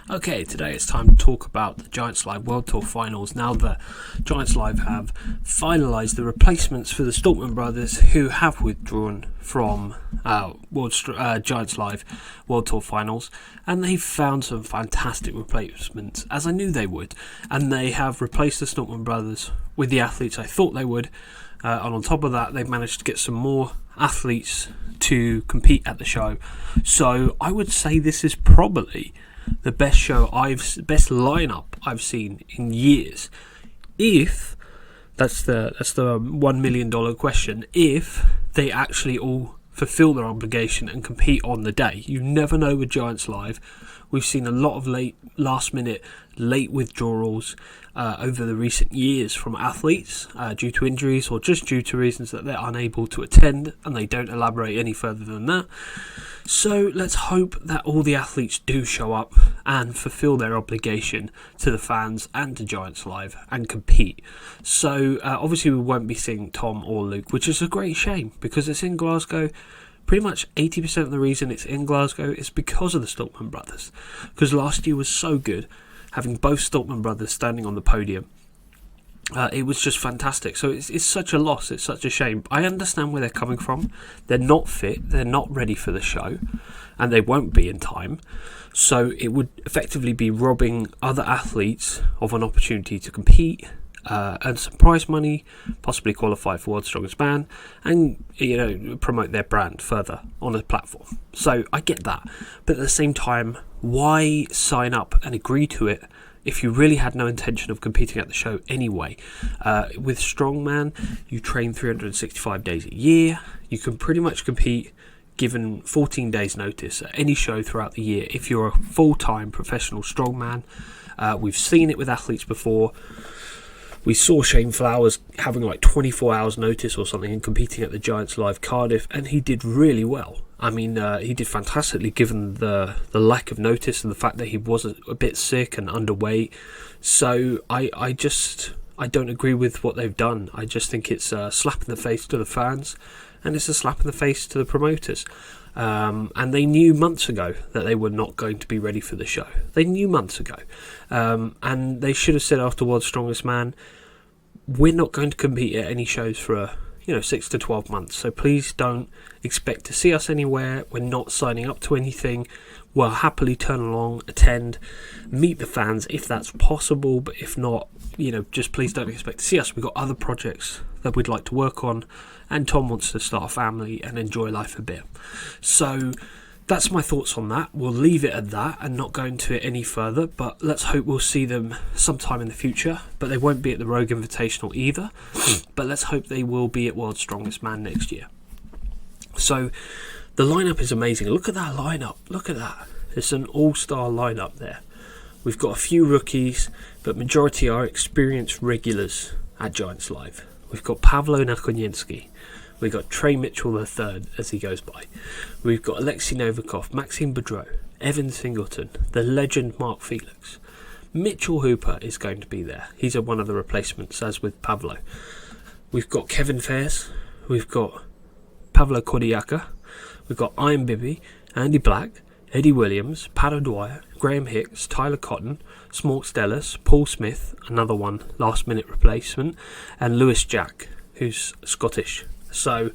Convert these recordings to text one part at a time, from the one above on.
Okay, today it's time to talk about the Giants Live World Tour Finals. Now the Giants Live have finalised the replacements for the Staltman brothers, who have withdrawn from Giants Live World Tour Finals, and they've found some fantastic replacements, as I knew they would, and they have replaced the Staltman brothers with the athletes I thought they would, and on top of that they've managed to get some more athletes to compete at the show. So I would say this is probably the best best lineup I've seen in years. If that's the $1 million question, if they actually all fulfill their obligation and compete on the day. You never know with Giants Live. We've seen a lot of last minute withdrawals over the recent years from athletes due to injuries or just due to reasons that they're unable to attend, and they don't elaborate any further than that. So let's hope that all the athletes do show up and fulfill their obligation to the fans and to Giants Live and compete. So obviously we won't be seeing Tom or Luke, which is a great shame because it's in Glasgow. Pretty much 80% of the reason it's in Glasgow is because of the Staltman brothers. Because last year was so good, having both Staltman brothers standing on the podium. It was just fantastic. So it's such a loss. It's such a shame. I understand where they're coming from. They're not fit. They're not ready for the show. And they won't be in time. So it would effectively be robbing other athletes of an opportunity to compete, earn some prize money, possibly qualify for World's Strongest Man, and promote their brand further on a platform. So I get that. But at the same time, why sign up and agree to it if you really had no intention of competing at the show anyway? With strongman, you train 365 days a year. You can pretty much compete given 14 days notice at any show throughout the year if you're a full-time professional strongman. We've seen it with athletes before. We saw Shane Flowers having like 24 hours notice or something and competing at the Giants Live Cardiff, and he did really well. I mean, he did fantastically given the lack of notice and the fact that he was a bit sick and underweight. So I don't agree with what they've done. I just think it's a slap in the face to the fans, and it's a slap in the face to the promoters. And they knew months ago that they were not going to be ready for the show. They knew months ago. And they should have said after World's Strongest Man, we're not going to compete at any shows for 6 to 12 months. So please don't expect to see us anywhere. We're not signing up to anything. We'll happily turn along, attend, meet the fans if that's possible. But if not, just please don't expect to see us. We've got other projects that we'd like to work on. And Tom wants to start a family and enjoy life a bit. So that's my thoughts on that. We'll leave it at that and not go into it any further. But let's hope we'll see them sometime in the future. But they won't be at the Rogue Invitational either. But let's hope they will be at World's Strongest Man next year. So the lineup is amazing. Look at that lineup. Look at that. It's an all-star lineup there. We've got a few rookies, but majority are experienced regulars at Giants Live. We've got Pablo Nakaninsky. We've got Trey Mitchell III, as he goes by. We've got Alexei Novikov, Maxime Boudreau, Evan Singleton, the legend Mark Felix. Mitchell Hooper is going to be there. He's one of the replacements, as with Pablo. We've got Kevin Fairs. We've got Pavlo Kodiaka. We've got Iron Bibby, Andy Black, Eddie Williams, Pat O'Dwyer, Graham Hicks, Tyler Cotton, Smork Stellis, Paul Smith, another one, last-minute replacement, and Lewis Jack, who's Scottish. So,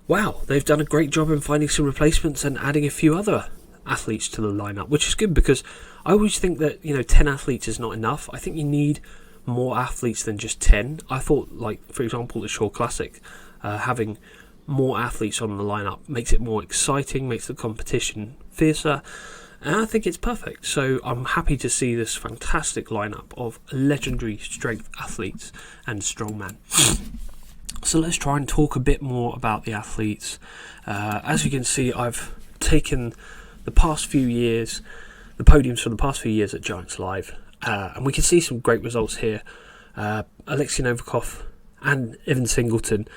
wow, they've done a great job in finding some replacements and adding a few other athletes to the lineup, which is good because I always think that 10 athletes is not enough. I think you need more athletes than just 10. I thought, for example, the Shore Classic, having more athletes on the lineup makes it more exciting, makes the competition fiercer, and I think it's perfect. So I'm happy to see this fantastic lineup of legendary strength athletes and strongman. So let's try and talk a bit more about the athletes. As you can see, I've taken the past few years, the podiums from the past few years at Giants Live, and we can see some great results here. Alexei Novikov and Evan Singleton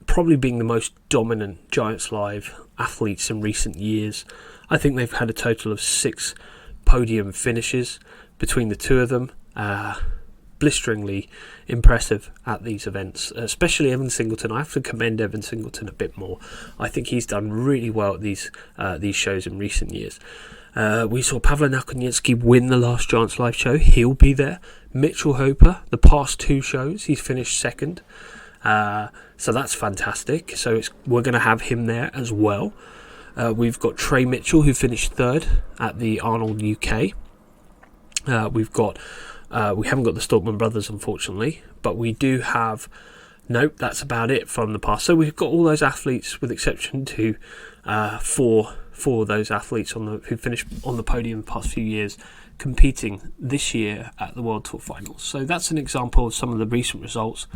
probably being the most dominant Giants Live athletes in recent years. I think they've had a total of 6 podium finishes between the two of them. Blisteringly impressive at these events, especially Evan Singleton. I have to commend Evan Singleton a bit more. I think he's done really well at these shows in recent years. We saw Pablo Nakaninsky win the last Giants Live show. He'll be there. Mitchell Hooper, the past 2 shows, he's finished second. So that's fantastic. So we're going to have him there as well. We've got Trey Mitchell, who finished third at the Arnold UK. We haven't got the Stalkman brothers, unfortunately, but we do have. Nope, that's about it from the past. So we've got all those athletes, with exception to four of those athletes who finished on the podium the past few years, competing this year at the World Tour Finals. So that's an example of some of the recent results.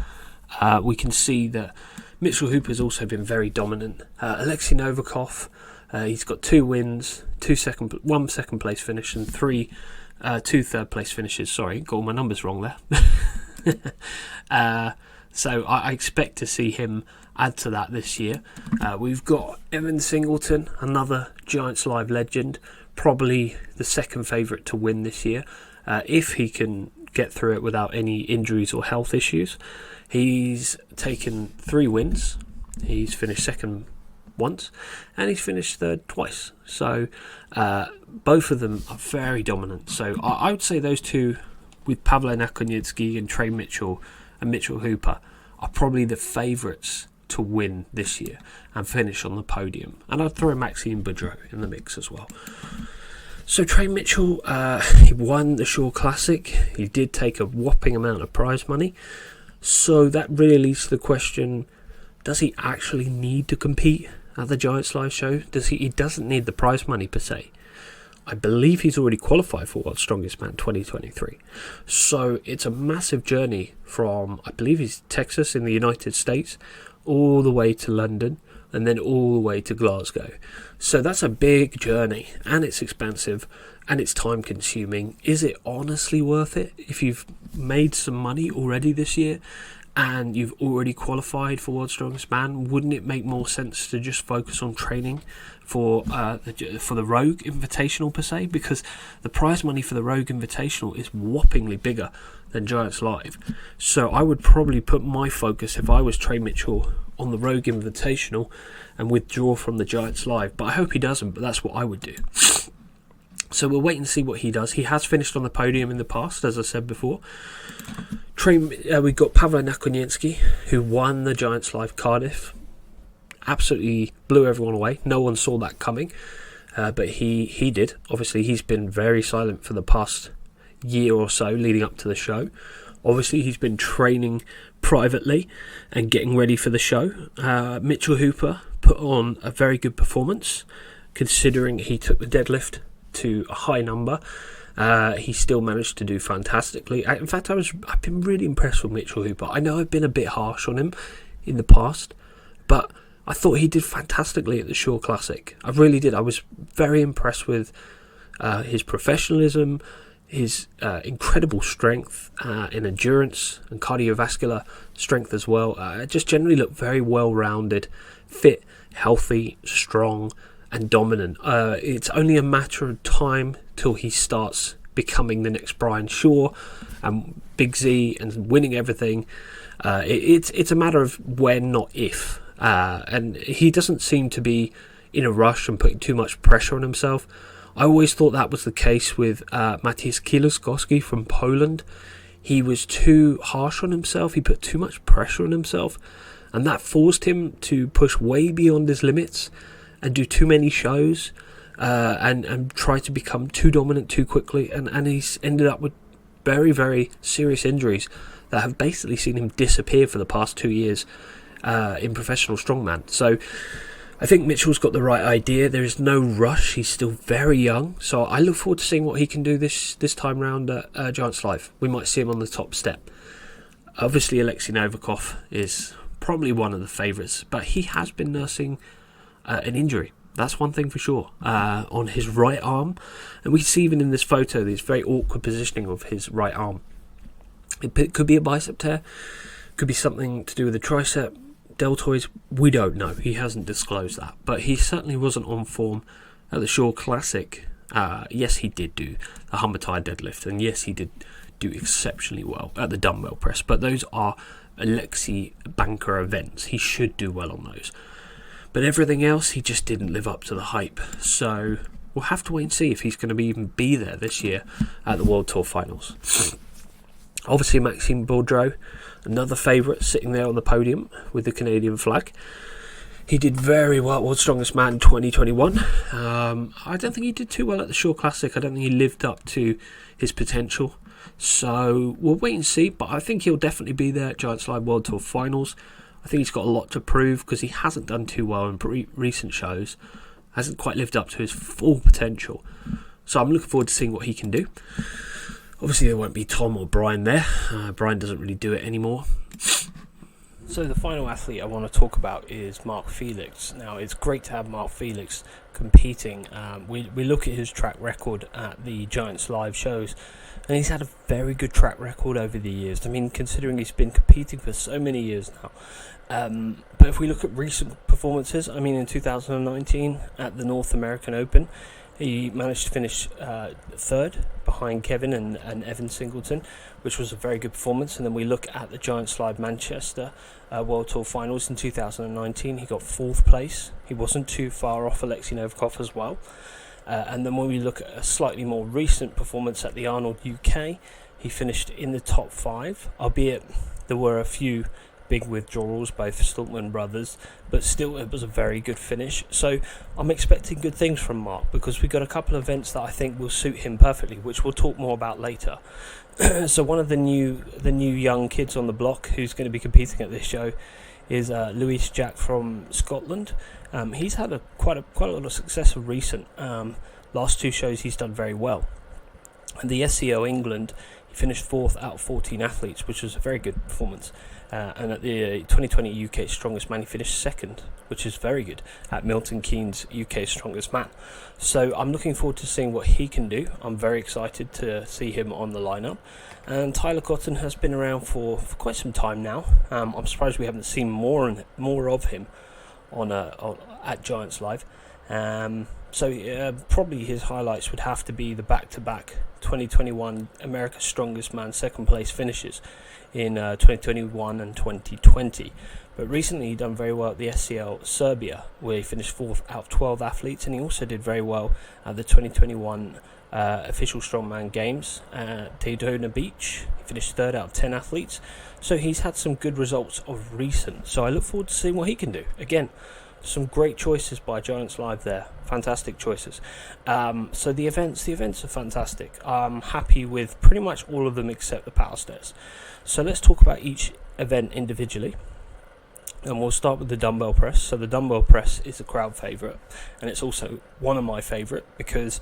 We can see that Mitchell Hooper's also been very dominant. Alexei Novikov, he's got 2 wins, 1 second place finish, and 2 third place finishes. Sorry, got all my numbers wrong there. So I expect to see him add to that this year. We've got Evan Singleton, another Giants Live legend, probably the second favourite to win this year, if he can get through it without any injuries or health issues. He's taken 3 wins. He's finished second once, and he's finished third twice. So both of them are very dominant. So I would say those two, with Pablo Nakaninsky and Trey Mitchell and Mitchell Hooper, are probably the favourites to win this year and finish on the podium. And I'd throw Maxime Boudreau in the mix as well. So Trey Mitchell, he won the Shore Classic. He did take a whopping amount of prize money. So that really leads to the question, does he actually need to compete at the Giants Live show? He doesn't need the prize money per se. I believe he's already qualified for World's Strongest Man 2023. So it's a massive journey from, I believe he's Texas in the United States, all the way to London, and then all the way to Glasgow. So that's a big journey, and it's expensive, and it's time consuming. Is it honestly worth it? If you've made some money already this year, and you've already qualified for World's Strongest Man, wouldn't it make more sense to just focus on training for the Rogue Invitational per se? Because the prize money for the Rogue Invitational is whoppingly bigger than Giants Live. So I would probably put my focus, if I was Trey Mitchell, on the Rogue Invitational and withdraw from the Giants Live. But I hope he doesn't, but that's what I would do. So we'll wait and see what he does. He has finished on the podium in the past, as I said before. We've got Pablo Nakaninsky, who won the Giants Live Cardiff. Absolutely blew everyone away. No one saw that coming, but he did. Obviously, he's been very silent for the past year or so leading up to the show. Obviously, he's been training privately and getting ready for the show. Mitchell Hooper put on a very good performance, considering he took the deadlift to a high number. He still managed to do fantastically. In fact, I've been really impressed with Mitchell Hooper. I know I've been a bit harsh on him in the past, but I thought he did fantastically at the Shore Classic. I really did. I was very impressed with his professionalism, his incredible strength in endurance and cardiovascular strength as well. Just generally looked very well-rounded, fit, healthy, strong, and dominant. It's only a matter of time till he starts becoming the next Brian Shaw and Big Z and winning everything. It's a matter of when, not if. And he doesn't seem to be in a rush and putting too much pressure on himself. I always thought that was the case with Maciej Kielskowski from Poland. He was too harsh on himself. He put too much pressure on himself, and that forced him to push way beyond his limits and do too many shows and try to become too dominant too quickly. And he's ended up with very, very serious injuries that have basically seen him disappear for the past 2 years in professional strongman. So I think Mitchell's got the right idea. There is no rush. He's still very young. So I look forward to seeing what he can do this time round at Giants Live. We might see him on the top step. Obviously, Alexei Novikov is probably one of the favourites, but he has been nursing an injury. That's one thing for sure, on his right arm. And we see even in this photo, this very awkward positioning of his right arm. It could be a bicep tear, could be something to do with the tricep, deltoids, we don't know. He hasn't disclosed that. But he certainly wasn't on form at the Shore Classic. Yes, he did do the Untitled deadlift, and yes, he did do exceptionally well at the Dumbbell Press. But those are Alexei Banker events. He should do well on those. But everything else, he just didn't live up to the hype. So we'll have to wait and see if he's going to even be there this year at the World Tour Finals. Obviously, Maxime Boudreau, another favourite, sitting there on the podium with the Canadian flag. He did very well at World's Strongest Man 2021. I don't think he did too well at the Shore Classic. I don't think he lived up to his potential. So we'll wait and see, but I think he'll definitely be there at Giant Slide World Tour Finals. I think he's got a lot to prove because he hasn't done too well in recent shows. Hasn't quite lived up to his full potential. So I'm looking forward to seeing what he can do. Obviously there won't be Tom or Brian there. Brian doesn't really do it anymore. So the final athlete I want to talk about is Mark Felix. Now, it's great to have Mark Felix competing. We look at his track record at the Giants Live shows, and he's had a very good track record over the years. I mean, considering he's been competing for so many years now. But if we look at recent performances, I mean, in 2019 at the North American Open, he managed to finish third behind Kevin and Evan Singleton, which was a very good performance. And then we look at the Giants Live Manchester World Tour Finals in 2019. He got fourth place. He wasn't too far off Alexei Novikov as well. And then when we look at a slightly more recent performance at the Arnold UK, he finished in the top 5, albeit there were a few big withdrawals by the Stoltman brothers, but still it was a very good finish. So I'm expecting good things from Mark because we've got a couple of events that I think will suit him perfectly, which we'll talk more about later. So one of the new young kids on the block who's going to be competing at this show is Louis Jack from Scotland. He's had quite a lot of success of recent. Last 2 shows he's done very well. And the SEO England, he finished 4th out of 14 athletes, which was a very good performance. And at the 2020 UK Strongest Man, he finished 2nd, which is very good, at Milton Keynes UK Strongest Man. So I'm looking forward to seeing what he can do. I'm very excited to see him on the lineup. And Tyler Cotton has been around for quite some time now. I'm surprised we haven't seen more of him at Giants Live. So probably his highlights would have to be the back-to-back 2021 America's Strongest Man 2nd place finishes in 2021 and 2020. But recently he done very well at the SCL Serbia, where he finished 4th out of 12 athletes, and he also did very well at the 2021 official Strongman Games at Daytona Beach. He finished 3rd out of 10 athletes. So he's had some good results of recent. So I look forward to seeing what he can do. Again, some great choices by Giants Live there. Fantastic choices. So the events are fantastic. I'm happy with pretty much all of them except the power stairs. So let's talk about each event individually. And we'll start with the dumbbell press. So the dumbbell press is a crowd favourite, and it's also one of my favourite because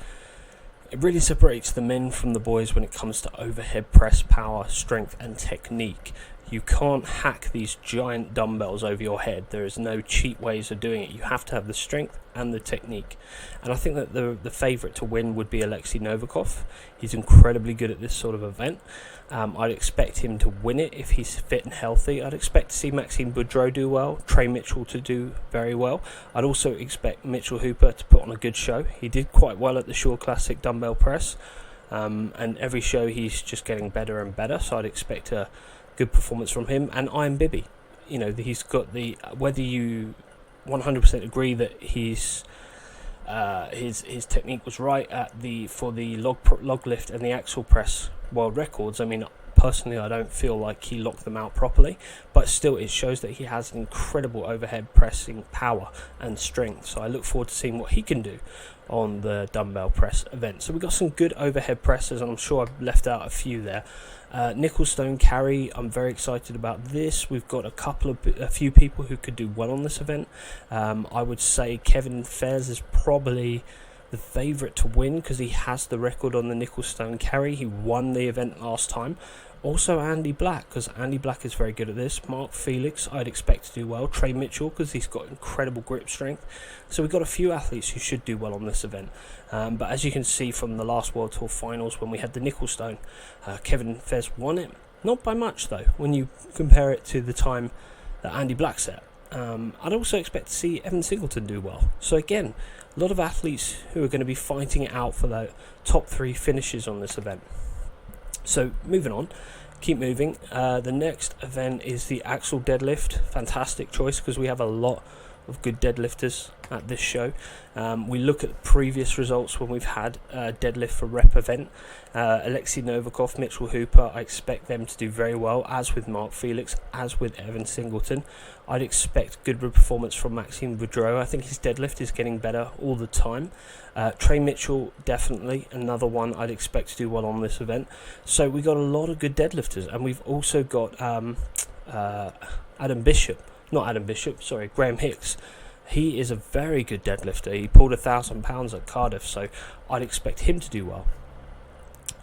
it really separates the men from the boys when it comes to overhead press, power, strength and technique. You can't hack these giant dumbbells over your head. There is no cheap ways of doing it. You have to have the strength and the technique. And I think that the favourite to win would be Alexei Novikov. He's incredibly good at this sort of event. I'd expect him to win it if he's fit and healthy. I'd expect to see Maxime Boudreau do well, Trey Mitchell to do very well. I'd also expect Mitchell Hooper to put on a good show. He did quite well at the Shore Classic Dumbbell Press. And every show he's just getting better and better. So I'd expect a good performance from him. And Ian Bibby, he's got whether you 100% agree that his technique was right for the log lift and the axle press world records. I mean, personally, I don't feel like he locked them out properly, but still it shows that he has an incredible overhead pressing power and strength. So I look forward to seeing what he can do on the dumbbell press event. So we've got some good overhead presses, and I'm sure I've left out a few there. Nickel stone carry, I'm very excited about this. We've got a few people who could do well on this event. I would say Kevin Fez is probably the favourite to win because he has the record on the nickel stone carry. He won the event last time. Also Andy Black, because Andy Black is very good at this. Mark Felix, I'd expect to do well. Trey Mitchell, because he's got incredible grip strength. So we've got a few athletes who should do well on this event. But as you can see from the last World Tour Finals when we had the nickel stone, Kevin Fez won it. Not by much though, when you compare it to the time that Andy Black set. I'd also expect to see Evan Singleton do well. So again, a lot of athletes who are going to be fighting it out for the top 3 finishes on this event. So moving on, keep moving. The next event is the axle deadlift. Fantastic choice because we have a lot of good deadlifters at this show. We look at previous results when we've had a deadlift for rep event. Alexei Novikov, Mitchell Hooper, I expect them to do very well, as with Mark Felix, as with Evan Singleton. I'd expect good performance from Maxime Boudreau. I think his deadlift is getting better all the time. Trey Mitchell, definitely another one I'd expect to do well on this event. So we got a lot of good deadlifters, and we've also got Graham Hicks. He is a very good deadlifter. He pulled 1,000 pounds at Cardiff, so I'd expect him to do well.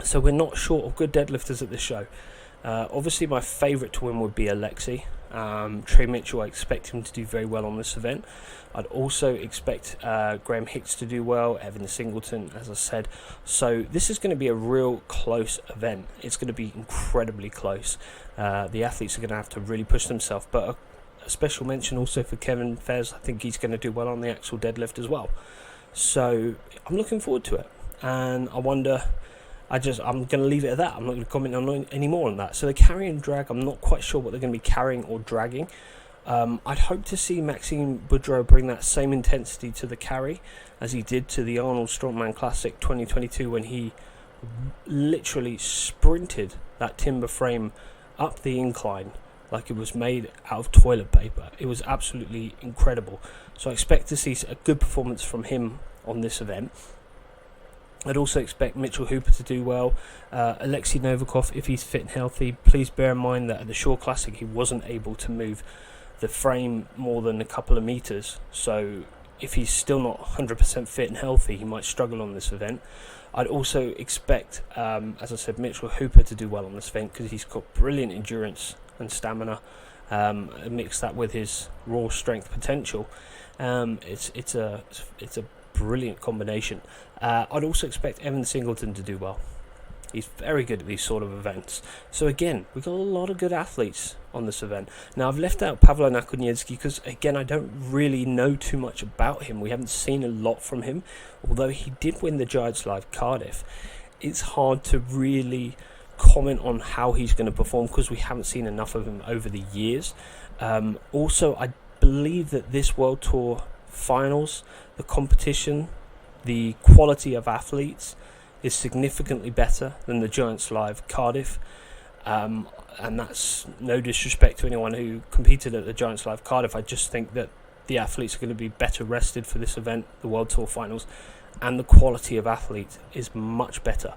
So we're not short of good deadlifters at this show. Obviously, my favourite to win would be Alexei. Trey Mitchell, I expect him to do very well on this event. I'd also expect Graham Hicks to do well, Evan Singleton, as I said. So this is going to be a real close event. It's going to be incredibly close. The athletes are going to have to really push themselves. But a special mention also for Kevin Fez. I think he's going to do well on the actual deadlift as well. So I'm looking forward to it. And I wonder... I'm going to leave it at that. I'm not going to comment on any more on that. So the carry and drag, I'm not quite sure what they're going to be carrying or dragging. I'd hope to see Maxime Boudreau bring that same intensity to the carry as he did to the Arnold Strongman Classic 2022, when he literally sprinted that timber frame up the incline like it was made out of toilet paper. It was absolutely incredible. So I expect to see a good performance from him on this event. I'd also expect Mitchell Hooper to do well. Alexei Novikov, if he's fit and healthy, please bear in mind that at the Shore Classic he wasn't able to move the frame more than a couple of meters. So if he's still not 100% fit and healthy, he might struggle on this event. I'd also expect, as I said, Mitchell Hooper to do well on this event because he's got brilliant endurance and stamina. Mix that with his raw strength potential. It's a brilliant combination. I'd also expect Evan Singleton to do well. He's very good at these sort of events. So again, we've got a lot of good athletes on this event. Now I've left out Pablo Nakaninsky because again, I don't really know too much about him. We haven't seen a lot from him. Although he did win the Giants Live Cardiff, it's hard to really comment on how he's going to perform because we haven't seen enough of him over the years. Also, I believe that this World Tour finals, the competition, the quality of athletes is significantly better than the Giants Live Cardiff, and that's no disrespect to anyone who competed at the Giants Live Cardiff. I just think that the athletes are going to be better rested for this event, the World Tour finals, and the quality of athletes is much better.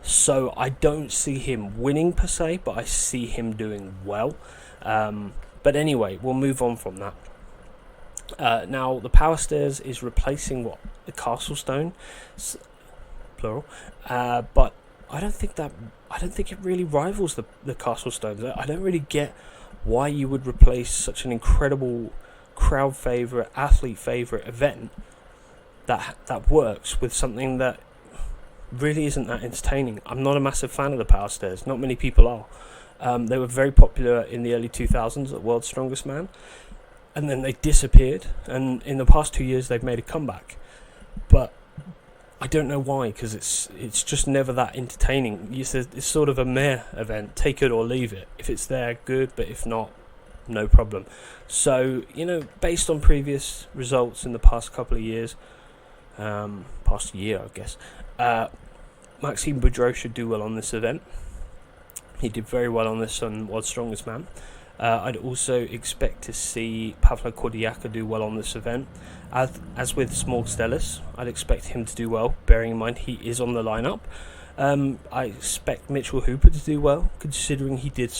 So I don't see him winning per se, but I see him doing well. But anyway, we'll move on from that. Now the power stairs is replacing the castle stone, plural, but I don't think it really rivals the castle stones. I don't really get why you would replace such an incredible crowd favorite, athlete favorite event that works with something that really isn't that entertaining. I'm not a massive fan of the power stairs. Not many people are. They were very popular in the early 2000s at World's Strongest Man, and then they disappeared, and in the past 2 years they've made a comeback. But I don't know why, because it's just never that entertaining. It's sort of a meh event, take it or leave it. If it's there, good, but if not, no problem. So, based on previous results in the past couple of years, past year I guess, Maxime Boudreau should do well on this event. He did very well on this on World's Strongest Man. I'd also expect to see Pavlo Kordiaka do well on this event. As with Small Stellis, I'd expect him to do well, bearing in mind he is on the lineup. I expect Mitchell Hooper to do well, considering he did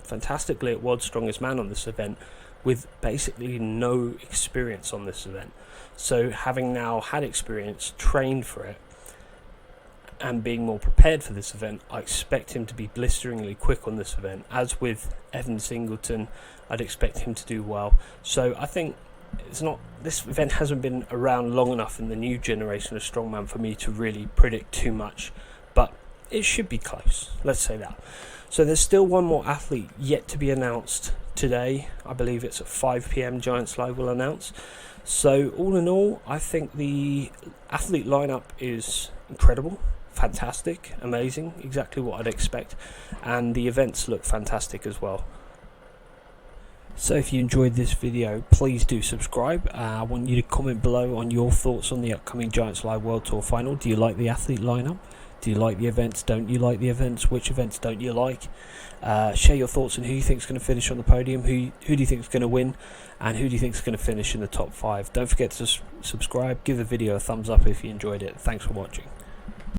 fantastically at World's Strongest Man on this event, with basically no experience on this event. So having now had experience, trained for it, and being more prepared for this event, I expect him to be blisteringly quick on this event. As with Evan Singleton, I'd expect him to do well. So I think this event hasn't been around long enough in the new generation of strongman for me to really predict too much, but it should be close, let's say that. So there's still one more athlete yet to be announced today. I believe it's at 5 PM Giants Live will announce. So all in all, I think the athlete lineup is incredible, fantastic, amazing, exactly what I'd expect, and the events look fantastic as well. So if you enjoyed this video, please do subscribe. I want you to comment below on your thoughts on the upcoming Giants Live World Tour final. Do you like the athlete lineup? Do you like the events? Don't you like the events? Which events don't you like? Share your thoughts on who you think is going to finish on the podium, who do you think is going to win, and who do you think is going to finish in the top 5. Don't forget to subscribe, give the video a thumbs up if you enjoyed it. Thanks for watching.